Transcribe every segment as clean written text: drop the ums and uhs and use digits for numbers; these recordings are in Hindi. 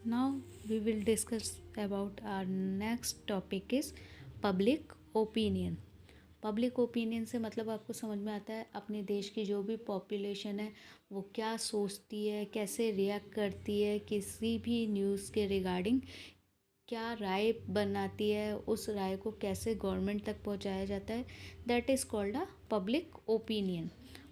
Now we will discuss about our next topic is public opinion. Public opinion से मतलब आपको समझ में आता है अपने देश की जो भी पॉपुलेशन है वो क्या सोचती है, कैसे रिएक्ट करती है, किसी भी न्यूज़ के रिगार्डिंग क्या राय बनाती है, उस राय को कैसे गवर्नमेंट तक पहुंचाया जाता है, that is called a public opinion.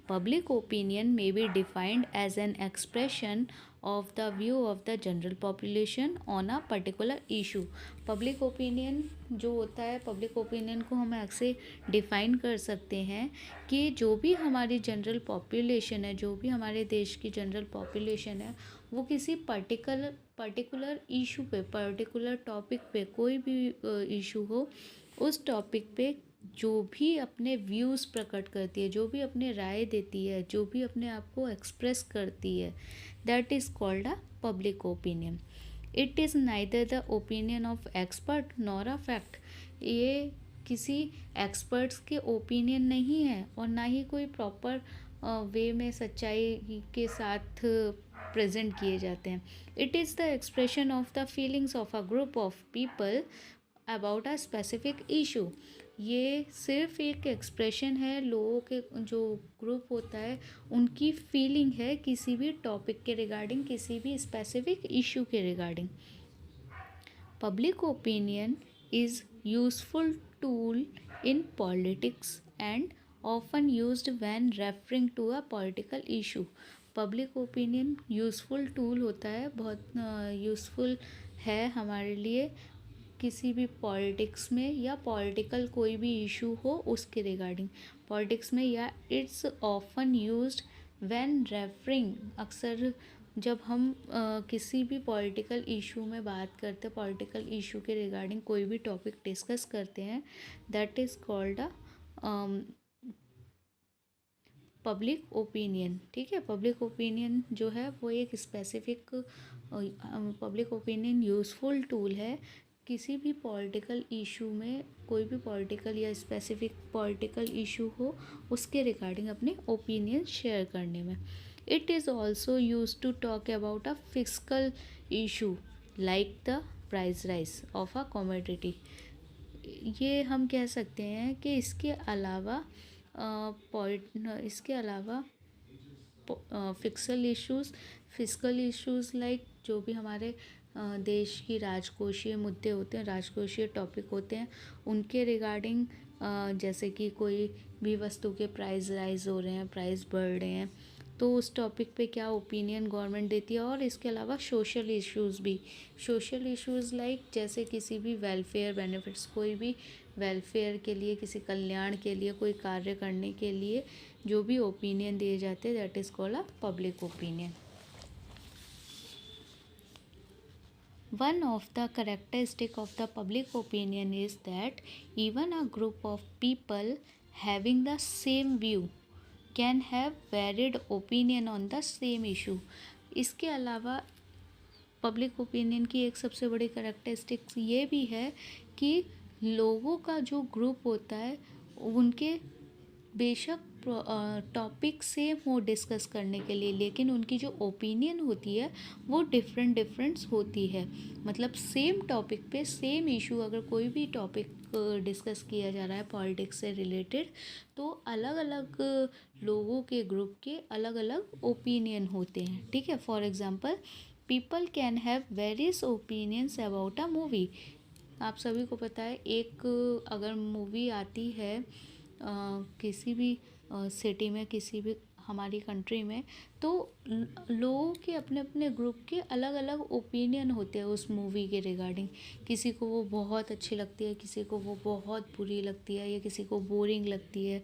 Public opinion may be defined as an expression of the view of the general population on a particular issue. Public opinion जो होता है, public opinion को हम ऐसे डिफ़ाइन कर सकते हैं कि जो भी हमारी जनरल पॉपुलेशन है, जो भी हमारे देश की जनरल पॉपुलेशन है, वो किसी पर्टिकुलर इशू पे, पर्टिकुलर टॉपिक पे, कोई भी इशू हो, उस टॉपिक पे जो भी अपने व्यूज़ प्रकट करती है, जो भी अपने राय देती है, जो भी अपने आप को एक्सप्रेस करती है, that is called a public opinion. It is neither the opinion of expert nor a fact. ये किसी एक्सपर्ट्स के ओपिनियन नहीं है और ना ही कोई प्रॉपर वे में सच्चाई के साथ प्रेजेंट किए जाते हैं. It is the expression of the feelings of a group of people about a specific issue. ये सिर्फ एक एक्सप्रेशन है, लोगों के जो ग्रुप होता है उनकी फीलिंग है किसी भी टॉपिक के रिगार्डिंग, किसी भी स्पेसिफिक इशू के regarding. Public opinion is useful tool in politics and often used when referring to a political issue. Public opinion useful tool होता है, बहुत यूज़फुल है हमारे लिए किसी भी पॉलिटिक्स में या पॉलिटिकल कोई भी इशू हो उसके रिगार्डिंग पॉलिटिक्स में, या it's often used when referring. अक्सर जब हम किसी भी पॉलिटिकल इशू में बात करते हैं, पॉलिटिकल इशू के रिगार्डिंग कोई भी टॉपिक डिस्कस करते हैं, that is called a public opinion. ठीक है, पब्लिक ओपिनियन जो है वो एक specific public opinion useful tool है किसी भी पॉलिटिकल इशू में, कोई भी पॉलिटिकल या स्पेसिफिक पॉलिटिकल इशू हो उसके रिगार्डिंग अपने ओपिनियन शेयर करने में. It is also use to talk about a physical issue like the price rise of a commodity. ये हम कह सकते हैं कि इसके अलावा फिजिकल इश्यूज़ लाइक जो भी हमारे देश की राजकोषीय मुद्दे होते हैं, राजकोषीय टॉपिक होते हैं, उनके रिगार्डिंग जैसे कि कोई भी वस्तु के प्राइस राइज हो रहे हैं, प्राइस बढ़ रहे हैं, तो उस टॉपिक पे क्या ओपिनियन गवर्नमेंट देती है. और इसके अलावा सोशल इश्यूज़ भी, सोशल इश्यूज़ लाइक जैसे किसी भी वेलफेयर बेनिफिट्स, कोई भी वेलफेयर के लिए, किसी कल्याण के लिए, कोई कार्य करने के लिए जो भी ओपिनियन दिए जाते हैं, that is called a public opinion. One of the characteristic of the public opinion is that even a group of people having the same view can have varied opinion on the same issue. इसके अलावा पब्लिक ओपिनियन की एक सबसे बड़ी करेक्टरिस्टिक्स ये भी है कि लोगों का जो ग्रुप होता है उनके बेशक टॉपिक सेम हो डिस्कस करने के लिए, लेकिन उनकी जो ओपिनियन होती है वो डिफरेंस होती है. मतलब सेम टॉपिक पे, सेम इशू, अगर कोई भी टॉपिक डिस्कस किया जा रहा है पॉलिटिक्स से रिलेटेड, तो अलग अलग लोगों के ग्रुप के अलग अलग ओपिनियन होते हैं. ठीक है, for example people can have various opinions about a movie. आप सभी को पता है एक अगर मूवी आती है किसी भी सिटी में, किसी भी हमारी कंट्री में, तो लोगों के अपने अपने ग्रुप के अलग अलग ओपिनियन होते हैं उस मूवी के रिगार्डिंग. किसी को वो बहुत अच्छी लगती है, किसी को वो बहुत बुरी लगती है, या किसी को बोरिंग लगती है.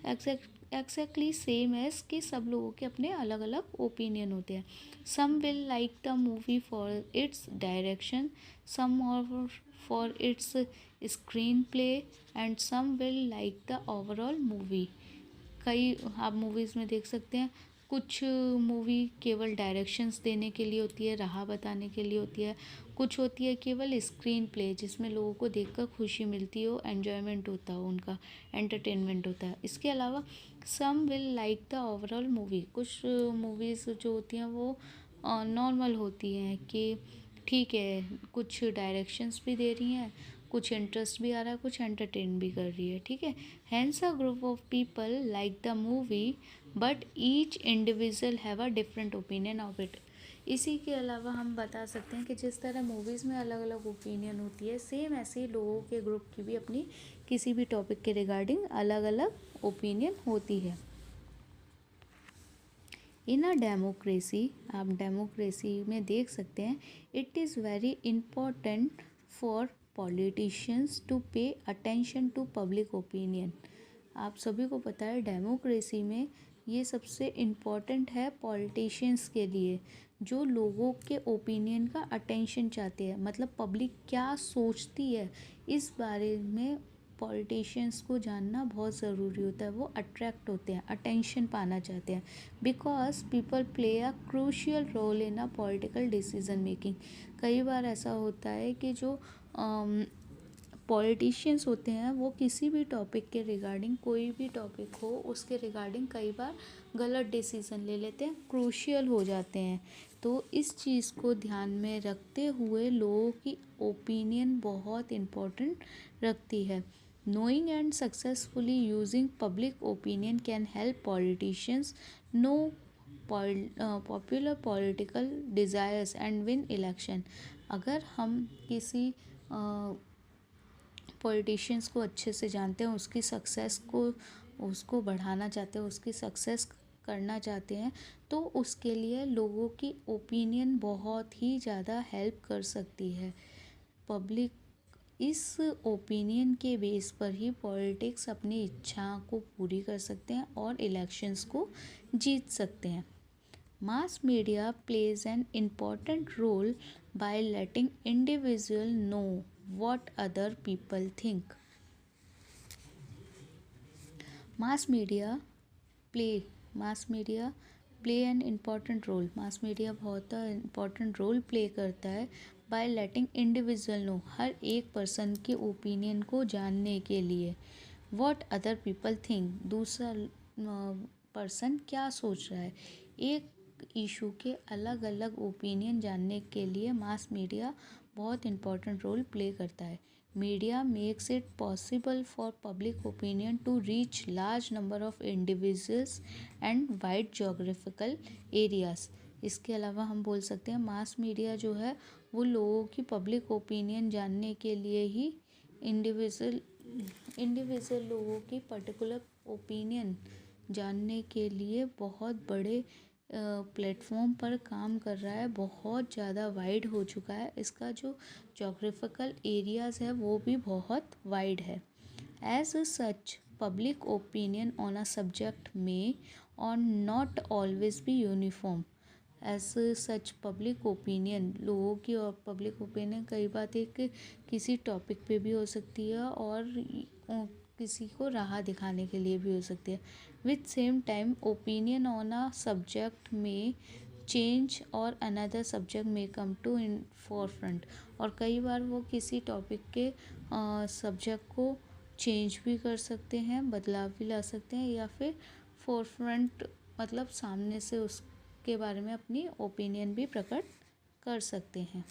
एक्जैक्टली सेम एज कि सब लोगों के अपने अलग अलग ओपिनियन होते हैं. Some will like the movie for its direction, some और for its screenplay, and some will like the overall movie. कई आप मूवीज़ में देख सकते हैं, कुछ मूवी केवल डायरेक्शंस देने के लिए होती है, राह बताने के लिए होती है. कुछ होती है केवल स्क्रीन प्ले, जिसमें लोगों को देखकर खुशी मिलती हो, एन्जॉयमेंट होता हो, उनका एंटरटेनमेंट होता है. इसके अलावा some will like the overall movie. कुछ मूवीज़ जो होती हैं वो नॉर्मल होती हैं कि ठीक है, कुछ डायरेक्शंस भी दे रही हैं, कुछ इंटरेस्ट भी आ रहा है, कुछ एंटरटेन भी कर रही है, ठीक है। Hence a group of people like the movie but each individual have a different opinion of it. इसी के अलावा हम बता सकते हैं कि जिस तरह मूवीज़ में अलग अलग ओपिनियन होती है, सेम ऐसे ही लोगों के ग्रुप की भी अपनी किसी भी टॉपिक के रिगार्डिंग अलग अलग ओपिनियन होती है। इन अ डेमोक्रेसी, आप डेमोक्रेसी में देख सकते हैं, it is very important for politicians to pay attention to public opinion. आप सभी को पता है डेमोक्रेसी में ये सबसे इम्पॉर्टेंट है पॉलिटिशियंस के लिए, जो लोगों के ओपिनियन का अटेंशन चाहते हैं, मतलब पब्लिक क्या सोचती है इस बारे में पॉलिटिशियंस को जानना बहुत ज़रूरी होता है। वो अट्रैक्ट होते हैं, अटेंशन पाना चाहते हैं, because people play a crucial role in a political decision making. कई बार ऐसा होता है कि जो पॉलिटिशियंस होते हैं वो किसी भी टॉपिक के रिगार्डिंग, कोई भी टॉपिक हो उसके रिगार्डिंग कई बार गलत डिसीज़न ले लेते हैं, क्रूशियल हो जाते हैं। तो इस चीज़ को ध्यान में रखते हुए लोगों की ओपिनियन बहुत इम्पोर्टेंट रखती है। Knowing and successfully using public opinion can help politicians know popular political desires and win election। अगर हम किसी पॉलिटिशियंस को अच्छे से जानते हैं, उसकी सक्सेस को उसको बढ़ाना चाहते हैं, उसकी सक्सेस करना चाहते हैं, तो उसके लिए लोगों की ओपिनियन बहुत ही ज़्यादा हेल्प कर सकती है। पब्लिक इस ओपिनियन के बेस पर ही पॉलिटिक्स अपनी इच्छा को पूरी कर सकते हैं और इलेक्शंस को जीत सकते हैं। Mass media plays an important role by letting individual know what other people think। Mass media play mass media play an important role, mass media बहुत इम्पॉर्टेंट रोल प्ले करता है बाय लेटिंग इंडिविजुअल नो, हर एक पर्सन के ओपिनियन को जानने के लिए। व्हाट अदर पीपल थिंक, दूसरा पर्सन क्या सोच रहा है। एक इशू के अलग अलग ओपिनियन जानने के लिए मास मीडिया बहुत इम्पॉर्टेंट रोल प्ले करता है। Media makes it possible for public opinion to reach large number of individuals and wide geographical areas. इसके अलावा हम बोल सकते हैं मास मीडिया जो है वो लोगों की पब्लिक ओपिनियन जानने के लिए ही इंडिविजुअल लोगों की पर्टिकुलर ओपिनियन जानने के लिए बहुत बड़े प्लेटफॉर्म पर काम कर रहा है, बहुत ज़्यादा वाइड हो चुका है, इसका जो जोग्राफिकल एरियाज़ है वो भी बहुत वाइड है। As such public opinion on a subject may or not always be uniform. As such public opinion, लोगों की और पब्लिक ओपिनियन कई बार एक किसी टॉपिक पे भी हो सकती है और किसी को राह दिखाने के लिए भी हो सकती है। With same time opinion on a subject में चेंज और अनदर सब्जेक्ट में कम टू इन फोरफ्रंट, और कई बार वो किसी टॉपिक के सब्जेक्ट को चेंज भी कर सकते हैं, बदलाव भी ला सकते हैं, या फिर फोरफ्रंट मतलब सामने से उसके बारे में अपनी ओपिनियन भी प्रकट कर सकते हैं।